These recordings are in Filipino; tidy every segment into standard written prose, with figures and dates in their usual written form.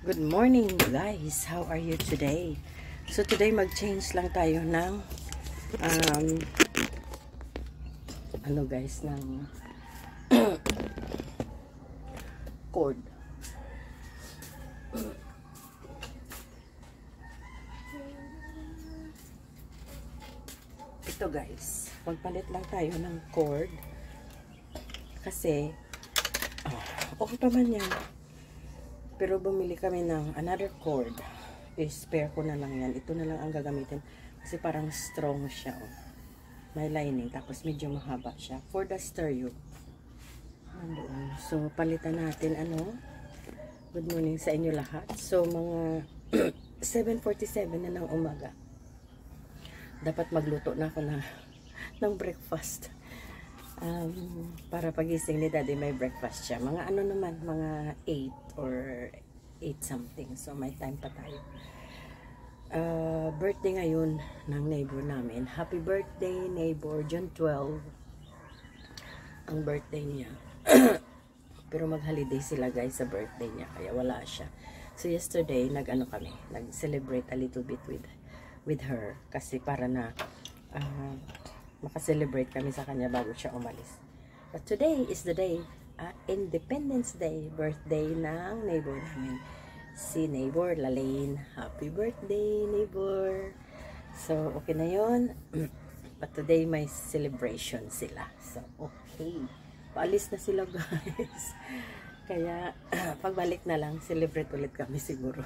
Good morning guys, how are you today? So today mag-change lang tayo ng guys, ng cord. Ito guys, magpalit lang tayo ng cord kasi okay pa man yan. Pero bumili kami ng another cord. I-spare ko na lang yan. Ito na lang ang gagamitin. Kasi parang strong siya. Oh. May lining. Tapos medyo mahaba siya. For the stereo. Nandoon. So, palitan natin Good morning sa inyo lahat. So, mga 7:47 na ng umaga. Dapat magluto na ako ng breakfast. Para pagising ni Daddy may breakfast siya. Mga naman, mga 8 or 8 something. So may time pa tayo. Birthday ngayon ng neighbor namin. Happy birthday neighbor, June 12. Ang birthday niya. Pero mag-holiday sila guys sa birthday niya. Kaya wala siya. So yesterday, kami. Nag-celebrate a little bit with her. Kasi para na makaselebrate kami sa kanya bago siya umalis. But today is the day, Independence Day, birthday ng neighbor namin. Si neighbor Lalaine. Happy birthday, neighbor. So, okay na yun. But today may celebration sila. So, okay. Paalis na sila guys. Kaya, pagbalik na lang, celebrate ulit kami siguro.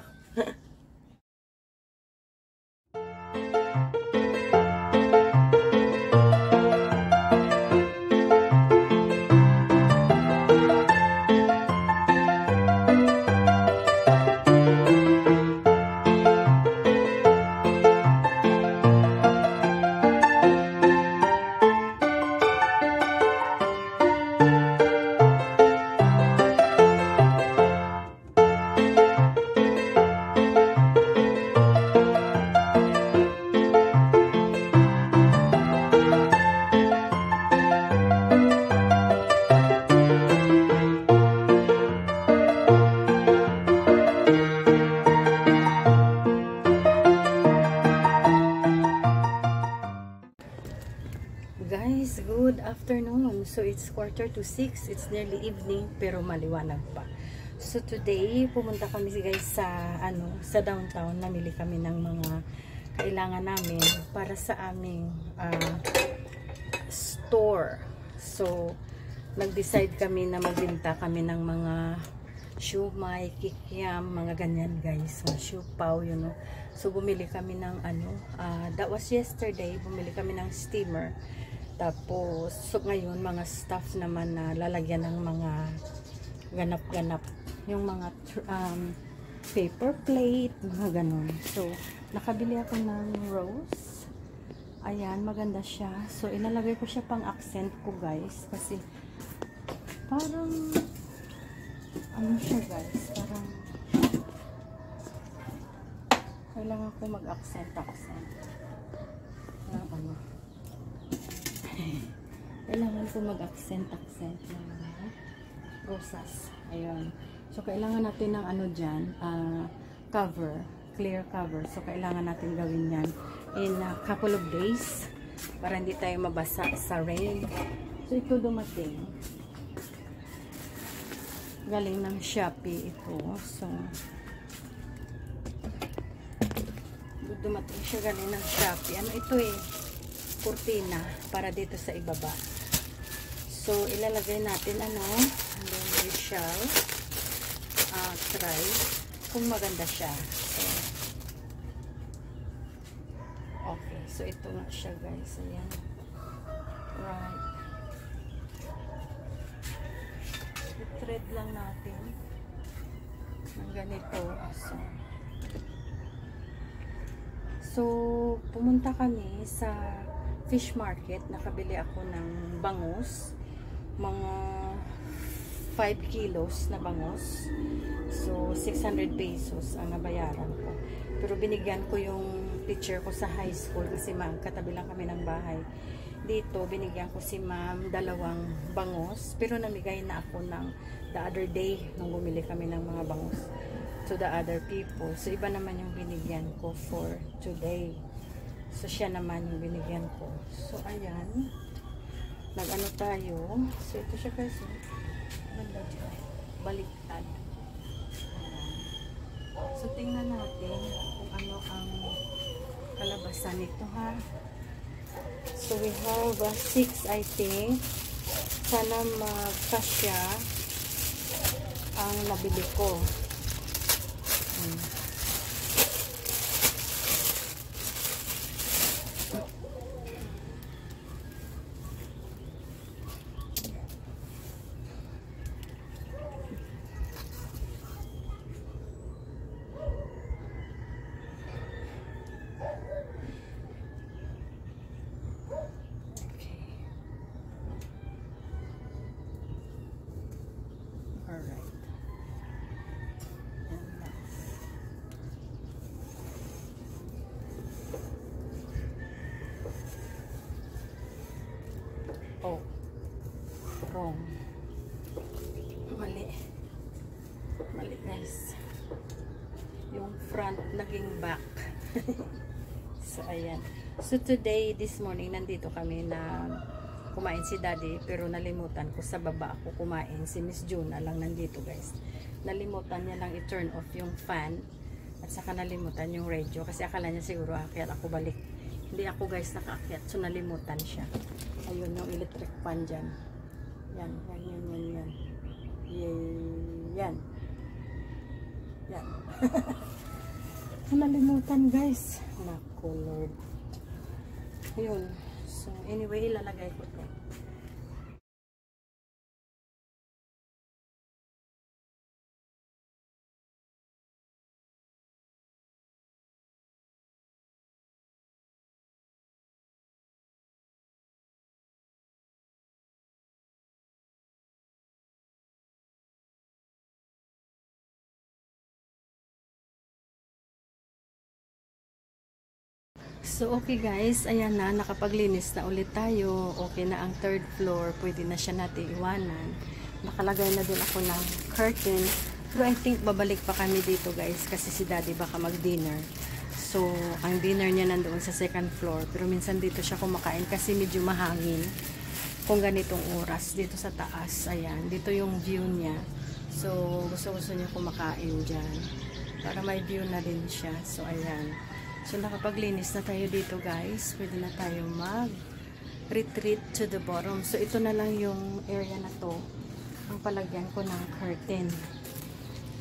Guys, good afternoon. So it's 5:45. It's nearly evening pero maliwanag pa. So today pumunta kami guys sa downtown. Namili kami ng mga kailangan namin para sa aming store. So nag-decide kami na magbenta kami ng mga siumay, kikiam, mga ganyan guys. So siupaw, So bumili kami ng that was yesterday, bumili kami ng steamer. Tapos, so ngayon, mga stuff naman na lalagyan ng mga ganap-ganap. Yung mga paper plate, mga ganun. So, nakabili ako ng rose. Ayan, maganda siya. So, ilalagay ko siya pang accent ko, guys. Kasi, parang, siya, guys. Parang, kailangan ko mag-accent. Kailangan ko mag-accent ng rosas. Ayun. So, kailangan natin ng dyan, cover, clear cover. So, kailangan natin gawin yan in a couple of days para hindi tayo mabasa sa rain. So, ito dumating. Galing ng Shopee ito. So, dumating siya galing ng Shopee. Ito kurtina para dito sa ibaba. So, ilalagay natin may shell, try kung maganda siya. So, okay. So, ito nga siya guys. Ayan. Right. I-thread lang natin ng ganito. So, pumunta kami sa fish market. Nakabili ako ng bangus. Mga 5 kilos na bangus. So, 600 pesos ang nabayaran ko. Pero binigyan ko yung teacher ko sa high school kasi katabi lang kami ng bahay. Dito, binigyan ko si ma'am 2 bangus. Pero namigay na ako ng the other day nung bumili kami ng mga bangus. to the other people. So, iba naman yung binigyan ko for today. So, siya naman yung binigyan ko. So, ayan. Nag-ano tayo. So, ito siya guys. Baliktad. So, tingnan natin kung ano ang kalabasan nito ha. So, we have 6 I think. Sana magkasya ang nabili ko. Oh, wrong. Mali guys, yung front naging back. So ayan, so today, this morning, nandito kami na kumain si daddy, pero nalimutan ko sa baba ako kumain. Si Miss Juna lang nandito guys, nalimutan niya lang i-turn off yung fan, at saka nalimutan yung radio kasi akala niya siguro akyat ako balik. Hindi ako guys nakaakyat, so nalimutan siya. Ayun yung electric fan dyan. Yan. Yan. So, nalimutan guys. Naku Lord. Ayun. So anyway, ilalagay ko to. So, okay guys, ayan na, nakapaglinis na ulit tayo. Okay na ang 3rd floor, pwede na siya natin iwanan. Nakalagay na din ako ng curtain. Pero I think babalik pa kami dito guys, kasi si daddy baka mag-dinner. So, ang dinner niya nandoon sa 2nd floor. Pero minsan dito siya kumakain kasi medyo mahangin. Kung ganitong oras, dito sa taas, ayan, dito yung view niya. So, gusto niya kumakain dyan. Para may view na din siya. So, ayan. So, nakapaglinis na tayo dito guys. Pwede na tayo mag-retreat to the bottom. So, ito na lang yung area na to. Ang palagyan ko ng curtain.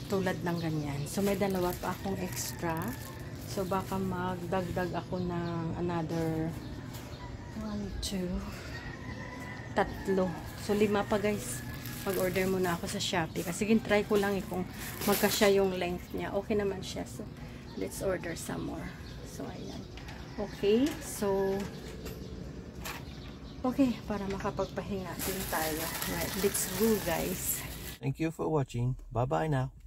Tulad ng ganyan. So, may dalawa pa akong extra. So, baka magdagdag ako ng another 1, 2, 3. So, 5 pa guys. Mag-order muna ako sa Shopee. Kasi try ko lang kung magkasya yung length niya. Okay naman siya. So, let's order some more. So, ayan. Okay. So, okay. Para makapagpahinga din tayo. Right. Let's go, guys. Thank you for watching. Bye-bye now.